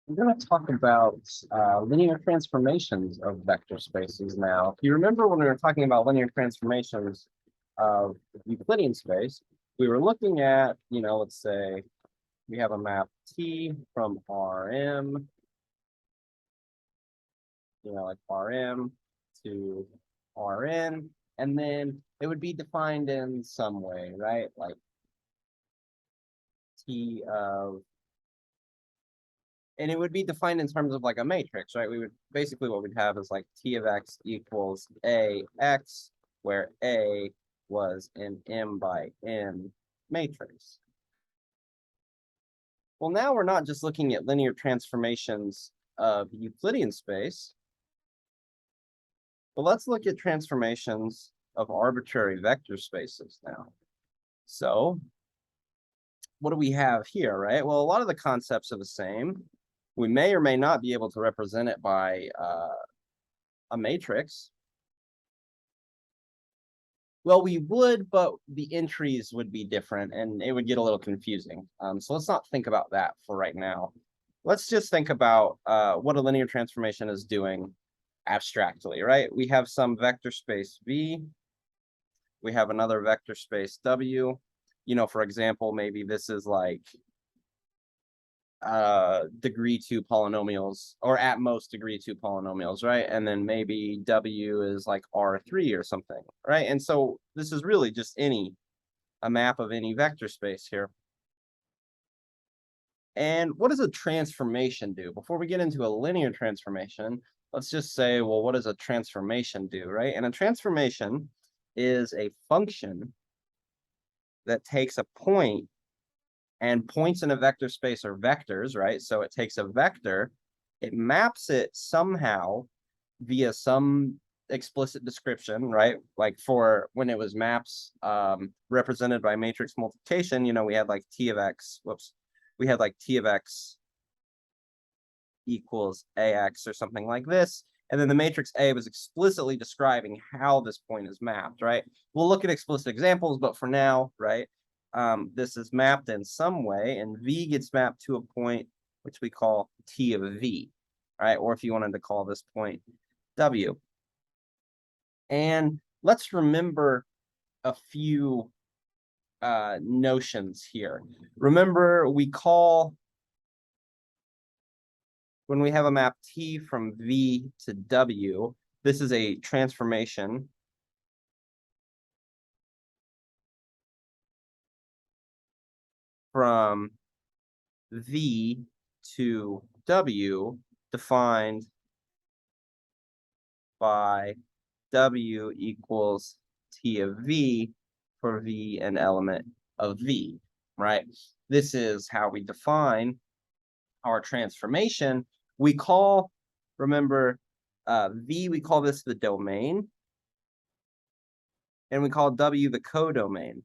We're going to talk about linear transformations of vector spaces now. If you remember when we were talking about linear transformations of Euclidean space, we were looking at, let's say we have a map T from Rm, like Rm to Rn, and then it would be defined in some way, right? Like T of and it would be defined in terms of like a matrix, right? We would basically what we'd have is like T of x equals AX, where A was an M by N matrix. Well, now we're not just looking at linear transformations of Euclidean space, but let's look at transformations of arbitrary vector spaces now. So what do we have here, right? Well, a lot of the concepts are the same. We may or may not be able to represent it by a matrix. Well, we would, but the entries would be different and it would get a little confusing. So let's not think about that for right now. Let's just think about what a linear transformation is doing abstractly, right? We have some vector space V. We have another vector space W. For example, maybe this is like degree 2 polynomials, or at most degree 2 polynomials, right? And then maybe W is like R3 or something, right? And so this is really just a map of any vector space here. And what does a transformation do? Before we get into a linear transformation, let's just say, well, what does a transformation do, right? And a transformation is a function that takes a point, and points in a vector space are vectors, right? So it takes a vector, it maps it somehow via some explicit description, right? Like for when it was maps represented by matrix multiplication, we had like T of x, we had like T of x equals AX or something like this. And then the matrix A was explicitly describing how this point is mapped, right? We'll look at explicit examples, but for now, right, this is mapped in some way, and V gets mapped to a point which we call T of V, right? Or if you wanted to call this point W. And let's remember a few notions here. Remember, when we have a map T from V to W, this is a transformation from V to W defined by W equals T of V for V an element of V, right? This is how we define our transformation. Remember, V, we call this the domain, and we call W the codomain.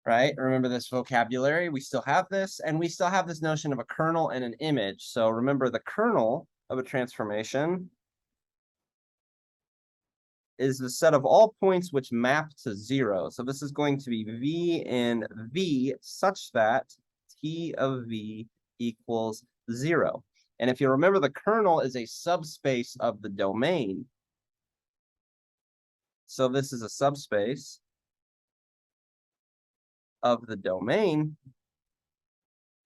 Right? Remember this vocabulary. We still have this, and we still have this notion of a kernel and an image. So remember, the kernel of a transformation is the set of all points which map to 0. So this is going to be V in V such that T of V equals 0. And if you remember, the kernel is a subspace of the domain. So this is a subspace of the domain.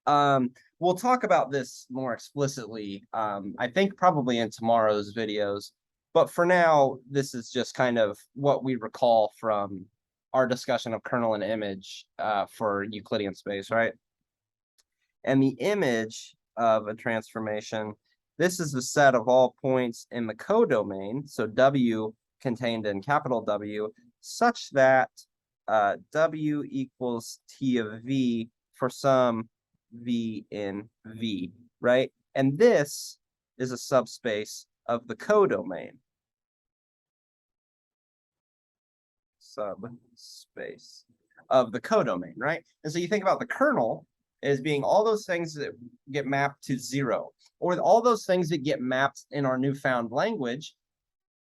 We'll talk about this more explicitly, I think probably in tomorrow's videos. But for now, this is just kind of what we recall from our discussion of kernel and image for Euclidean space, right? And the image of a transformation, this is the set of all points in the codomain, so W contained in capital W, such that W equals T of V for some V in V, right? And this is a subspace of the codomain. Subspace of the codomain, right? And so you think about the kernel as being all those things that get mapped to 0, or all those things that get mapped in our newfound language.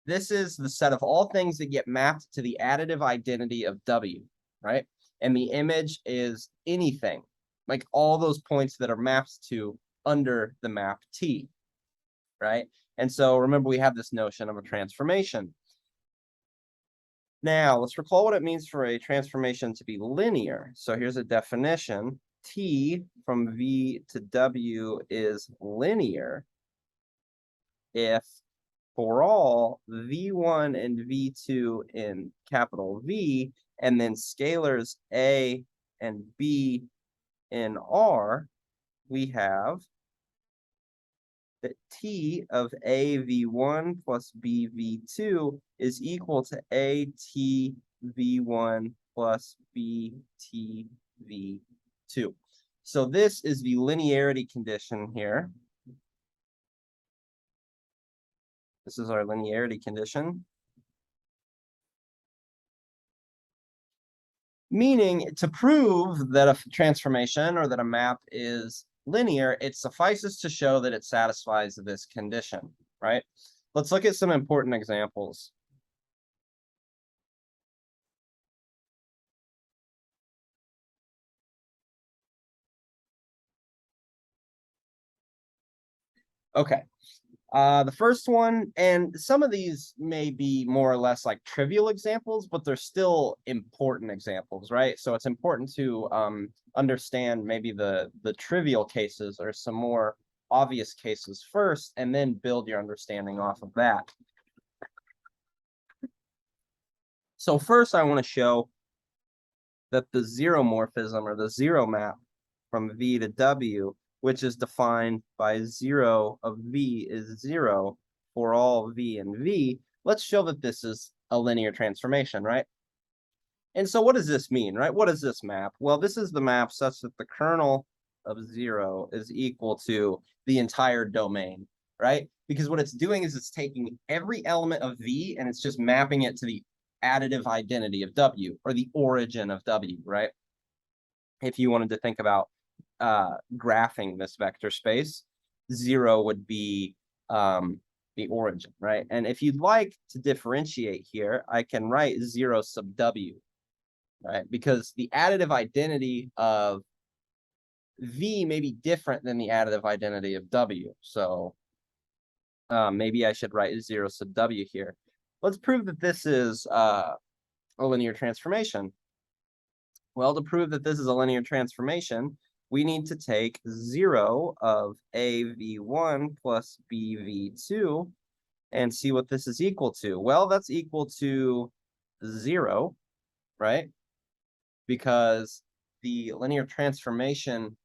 This is the set of all things that get mapped to the additive identity of W, right? And the image is anything like all those points that are mapped to under the map T, right? And so remember, we have this notion of a transformation. Now, let's recall what it means for a transformation to be linear. So here's a definition. T from V to W is linear if for all V1 and V2 in capital V, and then scalars A and B in R, we have that T of AV1 plus BV2 is equal to ATV1 plus BTV2. So this is the linearity condition here. This is our linearity condition. Meaning, to prove that a transformation or that a map is linear, it suffices to show that it satisfies this condition, right? Let's look at some important examples. Okay. The first one, and some of these may be more or less like trivial examples, but they're still important examples, right? So it's important to understand maybe the trivial cases or some more obvious cases first, and then build your understanding off of that. So first, I want to show that the zeromorphism or the zero map from V to W, which is defined by 0 of V is 0 for all V and V, let's show that this is a linear transformation, right? And so what does this mean, right? What is this map? Well, this is the map such that the kernel of 0 is equal to the entire domain, right? Because what it's doing is it's taking every element of V and it's just mapping it to the additive identity of W, or the origin of W, right? If you wanted to think about graphing this vector space, 0 would be the origin, right? And if you'd like to differentiate here, I can write 0 sub W, right? Because the additive identity of V may be different than the additive identity of W. So maybe I should write 0 sub W here. Let's prove that this is a linear transformation. Well, to prove that this is a linear transformation, we need to take 0 of AV1 plus BV2 and see what this is equal to. Well, that's equal to 0, right? Because the linear transformation,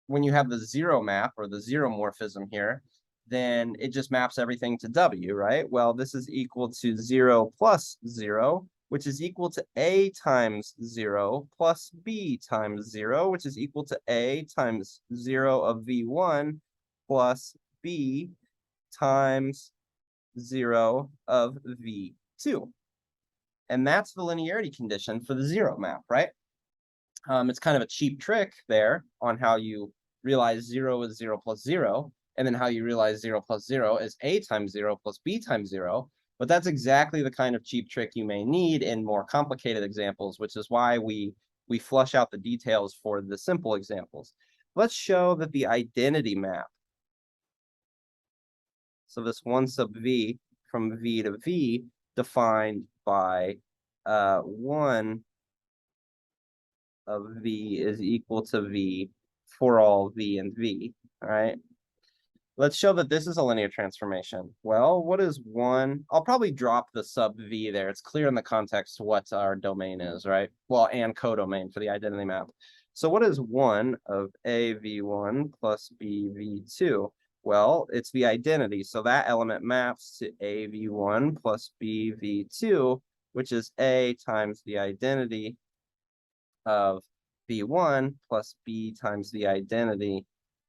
when you have the 0 map or the zeromorphism here, then it just maps everything to W, right? Well, this is equal to 0 plus 0, which is equal to A times 0 plus B times 0, which is equal to A times 0 of V1 plus B times 0 of V2. And that's the linearity condition for the 0 map, right? It's kind of a cheap trick there on how you realize 0 is 0 plus 0, and then how you realize 0 plus 0 is A times 0 plus B times 0. But that's exactly the kind of cheap trick you may need in more complicated examples, which is why we flush out the details for the simple examples. Let's show that the identity map, so this 1 sub V from V to V, defined by 1 of V is equal to V for all V and V, all right? Let's show that this is a linear transformation. Well, what is 1? I'll probably drop the sub V there. It's clear in the context what our domain is, right? Well, and codomain for the identity map. So what is 1 of AV1 plus BV2? Well, it's the identity. So that element maps to AV1 plus BV2, which is A times the identity of V1 plus B times the identity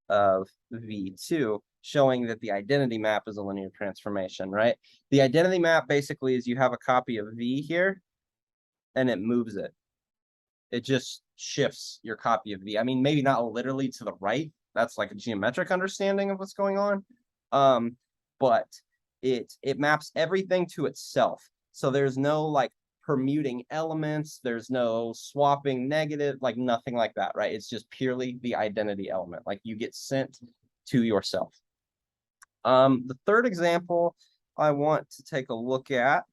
of V2, showing that the identity map is a linear transformation, right? The identity map basically is you have a copy of V here, and it moves it. It just shifts your copy of V. I mean, maybe not literally to the right. That's like a geometric understanding of what's going on. But it maps everything to itself. So there's no like permuting elements. There's no swapping negative, like nothing like that, right? It's just purely the identity element, like you get sent to yourself. The third example I want to take a look at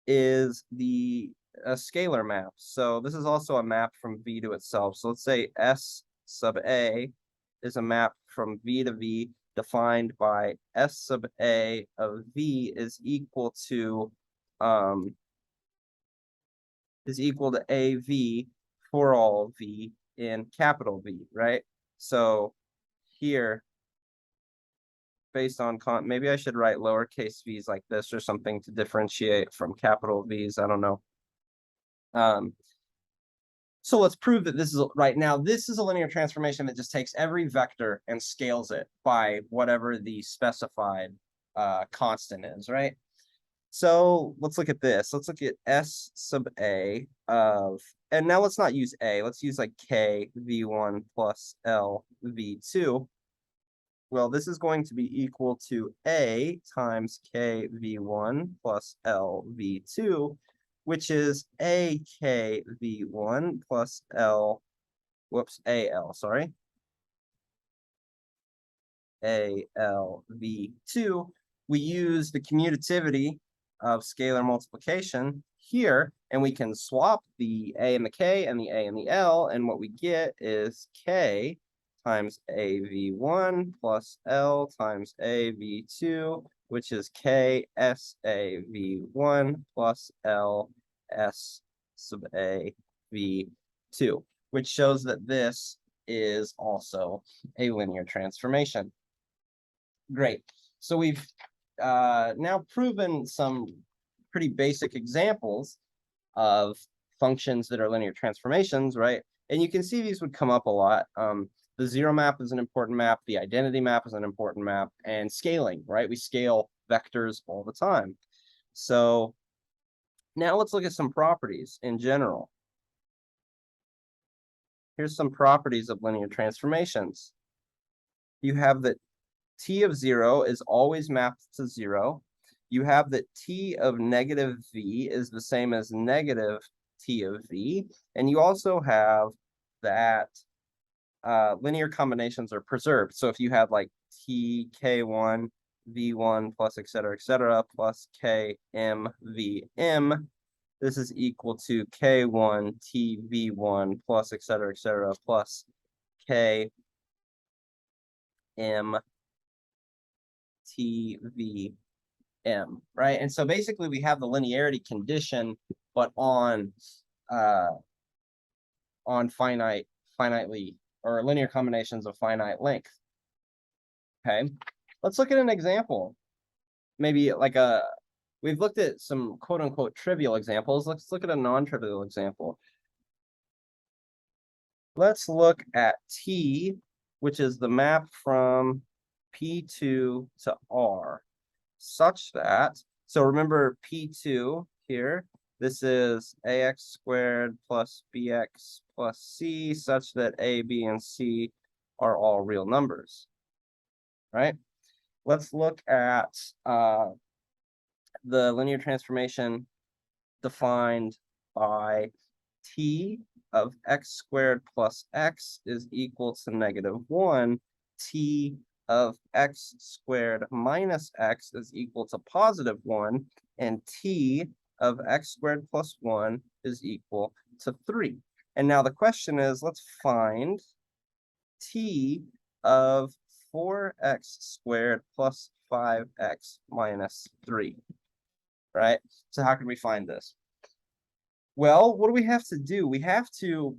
is the scalar map. So this is also a map from V to itself. So let's say S sub A is a map from V to V defined by S sub A of V is equal to AV for all V in capital V, right? So here, based on maybe I should write lowercase v's like this or something to differentiate from capital V's. I don't know. So let's prove that this is right now. This is a linear transformation that just takes every vector and scales it by whatever the specified constant is, right? So let's look at this. Let's look at S sub A of, and now let's not use A. Let's use like K V1 plus L V2. Well, this is going to be equal to A times K V1 plus L V2, which is A K V1 plus L, whoops, AL, sorry. AL V2. We use the commutativity of scalar multiplication here, and we can swap the A and the K and the A and the L, and what we get is K times AV1 plus L times AV2, which is K SAV1 plus L S sub AV2, which shows that this is also a linear transformation. Great. So we've now proven some pretty basic examples of functions that are linear transformations, right? And you can see these would come up a lot. The zero map is an important map. The identity map is an important map. And scaling, right? We scale vectors all the time. So now let's look at some properties in general. Here's some properties of linear transformations. You have that T of 0 is always mapped to 0. You have that T of negative V is the same as negative T of V. And you also have that linear combinations are preserved. So if you have like T K1 V1 plus et cetera, plus K M V M, this is equal to K1 T V1 plus et cetera, plus K M T V M, right? And so basically we have the linearity condition, but on finitely, or linear combinations of finite length. Okay, let's look at an example. Maybe like we've looked at some quote unquote trivial examples. Let's look at a non-trivial example. Let's look at T, which is the map from P2 to R, such that, so remember P2 here, this is AX squared plus BX plus C, such that A, B, and C are all real numbers, right? Let's look at the linear transformation defined by T of X squared plus X is equal to -1. T of X squared minus X is equal to +1. And T of X squared plus 1 is equal to 3. And now the question is, let's find T of 4x squared plus 5x minus 3, right? So how can we find this? Well, what do we have to do? We have to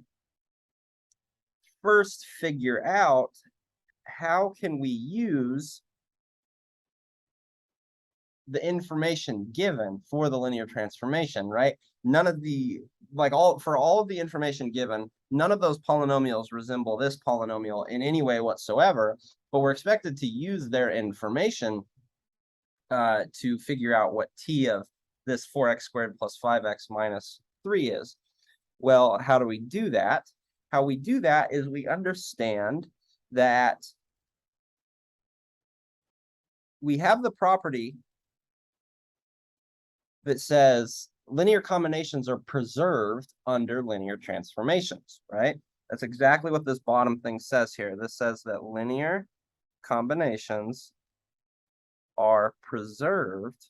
first figure out how can we use the information given for the linear transformation, right? None of the, for all of the information given, none of those polynomials resemble this polynomial in any way whatsoever, but we're expected to use their information to figure out what T of this 4x squared plus 5x minus 3 is. Well, how do we do that? How we do that is we understand that we have the property that says linear combinations are preserved under linear transformations, right? That's exactly what this bottom thing says here. This says that linear combinations are preserved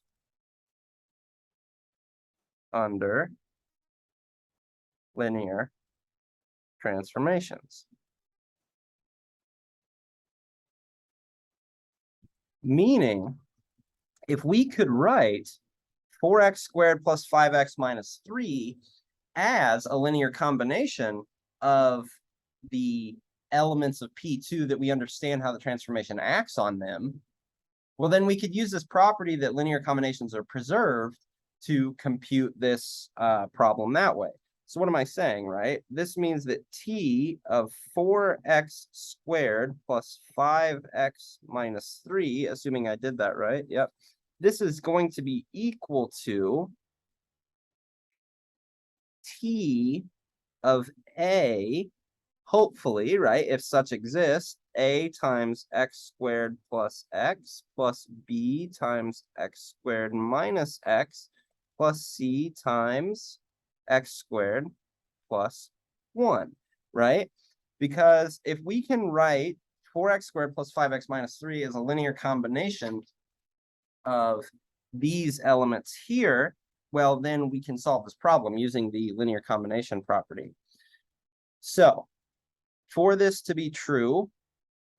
under linear transformations. Meaning, if we could write 4x squared plus 5x minus 3 as a linear combination of the elements of P2 that we understand how the transformation acts on them, well, then we could use this property that linear combinations are preserved to compute this problem that way. So what am I saying, right? This means that t of 4x squared plus 5x minus 3, assuming I did that right, yep, this is going to be equal to t of a, hopefully, right, if such exists, a times x squared plus b times x squared minus x plus c times x squared plus 1, right? Because if we can write 4x squared plus 5x minus 3 as a linear combination of these elements here, well, then we can solve this problem using the linear combination property. So for this to be true,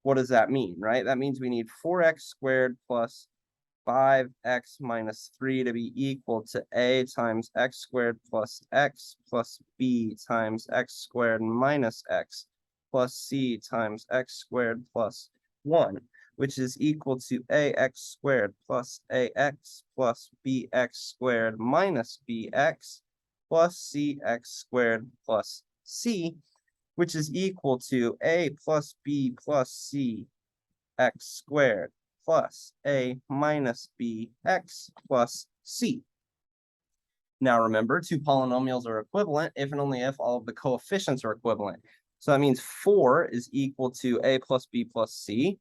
what does that mean, right? That means we need 4x squared plus 5x minus 3 to be equal to a times x squared plus b times x squared minus x plus c times x squared plus 1, which is equal to ax squared plus ax plus bx squared minus bx plus cx squared plus c, which is equal to a plus b plus c x squared plus a minus b x plus c. Now remember, two polynomials are equivalent if and only if all of the coefficients are equivalent. So that means 4 is equal to a plus b plus c.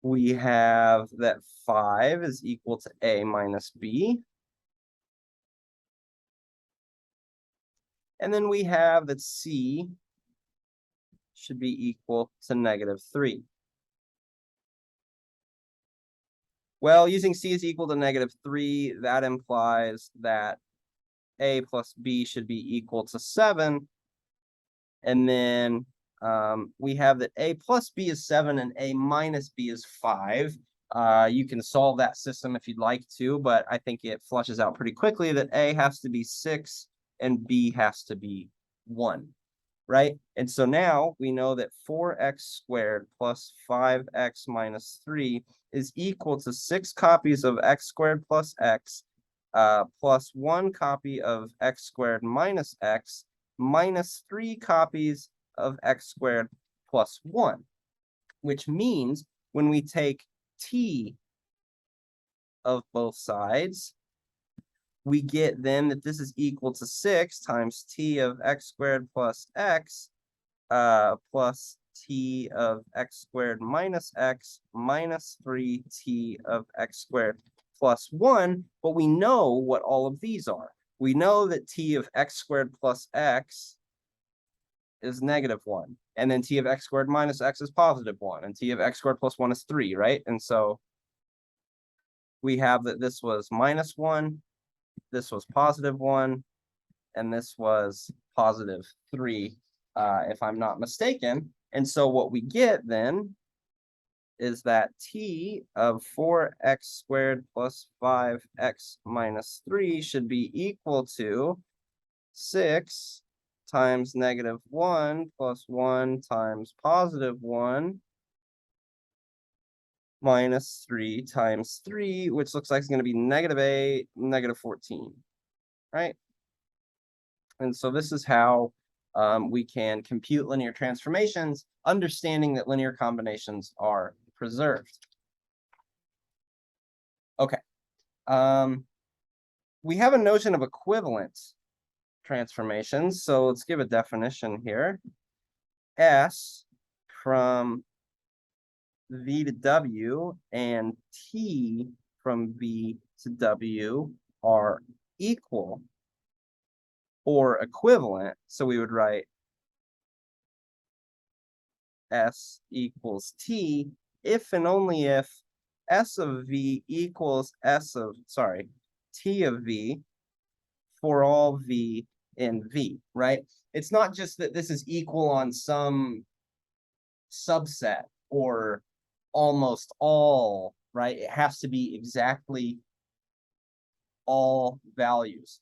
We have that 5 is equal to a minus b. And then we have that c should be equal to -3. Well, using c is equal to -3, that implies that a plus b should be equal to 7. And then we have that a plus b is 7 and a minus b is 5. You can solve that system if you'd like to, but I think it flushes out pretty quickly that a has to be 6 and b has to be 1, right? And so now we know that 4x squared plus 5x minus 3 is equal to 6 copies of x squared plus x plus 1 copy of x squared minus x minus 3 copies of x squared plus 1, which means when we take t of both sides, we get then that this is equal to 6 times t of x squared plus x plus t of x squared minus x minus 3t of x squared plus 1, but we know what all of these are. We know that t of x squared plus x is -1, and then t of x squared minus x is +1, and t of x squared plus 1 is 3, right? And so we have that this was -1, this was +1, and this was +3, if I'm not mistaken. And so what we get then is that t of 4x squared plus 5x minus 3 should be equal to 6 times -1 plus 1 times +1 minus 3 times 3, which looks like it's going to be -8, -14, right? And so this is how we can compute linear transformations, understanding that linear combinations are preserved. Okay. We have a notion of equivalent transformations, so let's give a definition here. S from V to W and T from V to W are equal or equivalent. So we would write S equals T if and only if S of V equals T of V for all V in V, right? It's not just that this is equal on some subset or almost all, right? It has to be exactly all values.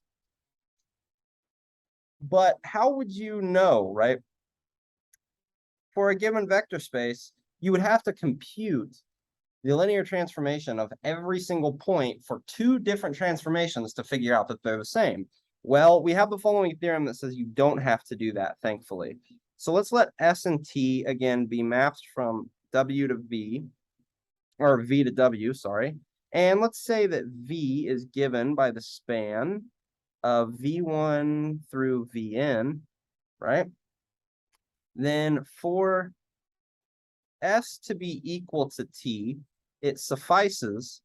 But how would you know, right? For a given vector space, you would have to compute the linear transformation of every single point for two different transformations to figure out that they're the same. Well, we have the following theorem that says you don't have to do that, thankfully. So let's let S and T again be mapped from W to V, or V to W, sorry. And let's say that V is given by the span of V1 through Vn, right? Then for S to be equal to T, it suffices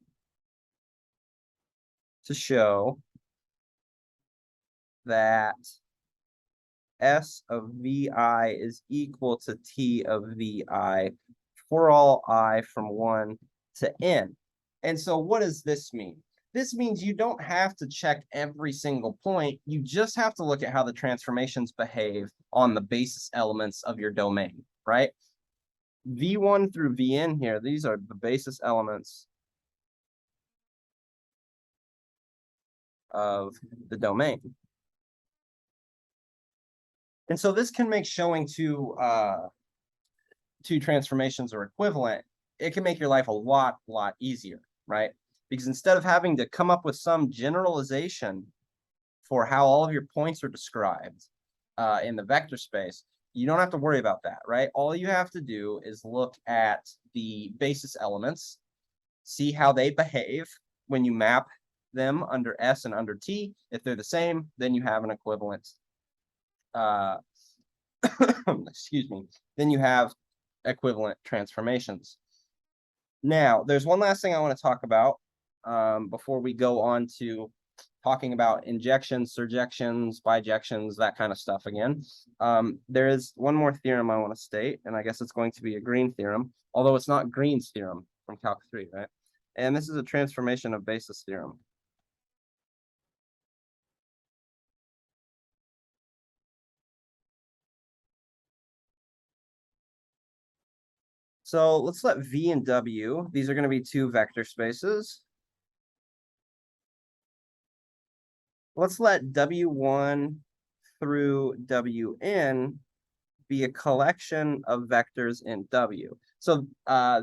to show that S of Vi is equal to T of Vi for all I from 1 to n. And so what does this mean? This means you don't have to check every single point. You just have to look at how the transformations behave on the basis elements of your domain, right? V1 through Vn here, these are the basis elements of the domain. And so this can make showing two transformations are equivalent. It can make your life a lot easier, right? Because instead of having to come up with some generalization for how all of your points are described in the vector space, you don't have to worry about that, right? All you have to do is look at the basis elements, see how they behave when you map them under S and under T. If they're the same, then you have an equivalent. Excuse me. Then you have equivalent transformations. Now, there's one last thing I want to talk about before we go on to talking about injections, surjections, bijections, that kind of stuff again. There is one more theorem I want to state, and I guess it's going to be a Green theorem, although it's not Green's theorem from Calc 3, right? And this is a transformation of basis theorem. So let's let V and W, these are going to be two vector spaces. Let's let W1 through Wn be a collection of vectors in W. So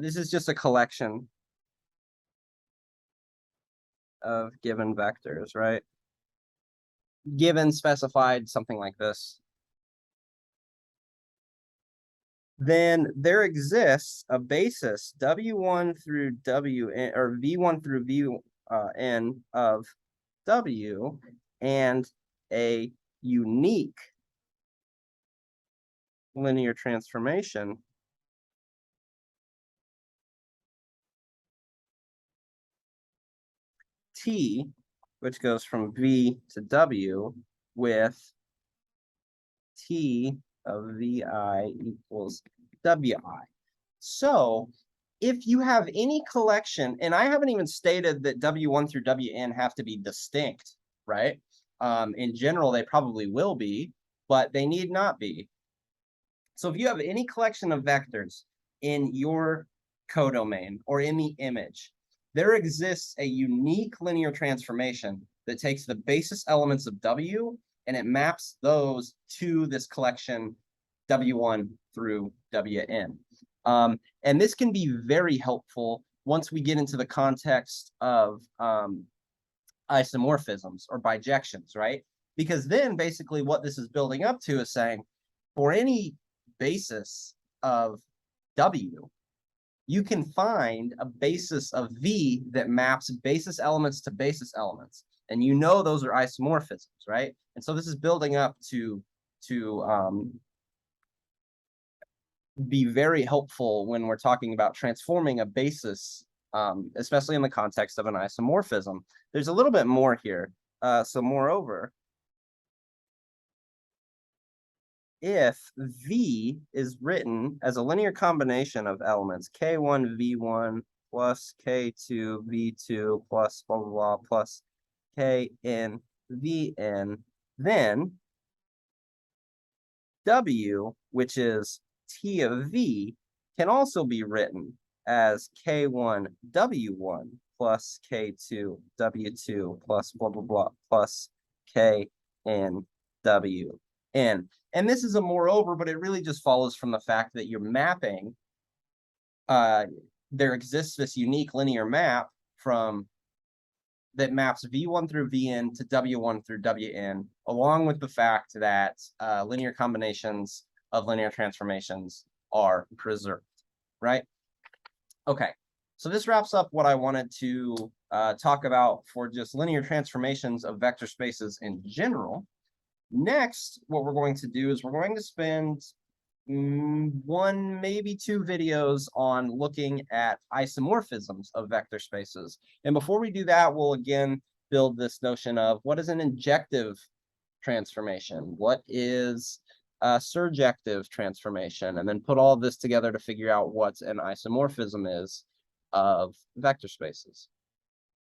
this is just a collection of given vectors, right? Given, specified, something like this. Then there exists a basis W1 through Wn, or V1 through Vn of W, and a unique linear transformation T, which goes from V to W with T of Vi equals Wi. So if you have any collection, and I haven't even stated that W1 through Wn have to be distinct, right? In general, they probably will be, but they need not be. So if you have any collection of vectors in your codomain or in the image, there exists a unique linear transformation that takes the basis elements of W and it maps those to this collection W1 through Wn. And this can be very helpful once we get into the context of isomorphisms or bijections, right? Because then basically what this is building up to is saying, for any basis of W, you can find a basis of V that maps basis elements to basis elements. And you know those are isomorphisms, right? And so this is building up to be very helpful when we're talking about transforming a basis especially in the context of an isomorphism. There's a little bit more here. So moreover, if V is written as a linear combination of elements K1 V1 plus K2 V2 plus blah blah blah plus Kn Vn, then W, which is T of V, can also be written as K1 W1 plus K2 W2 plus blah blah blah plus Kn Wn. And this is a moreover, but it really just follows from the fact that you're mapping, there exists this unique linear map that maps V1 through Vn to W1 through Wn, along with the fact that linear combinations of linear transformations are preserved, right? Okay, so this wraps up what I wanted to talk about for just linear transformations of vector spaces in general. Next, what we're going to do is we're going to spend one, maybe two videos on looking at isomorphisms of vector spaces. And before we do that, we'll again build this notion of what is an injective transformation? What is a surjective transformation? And then put all of this together to figure out what an isomorphism is of vector spaces.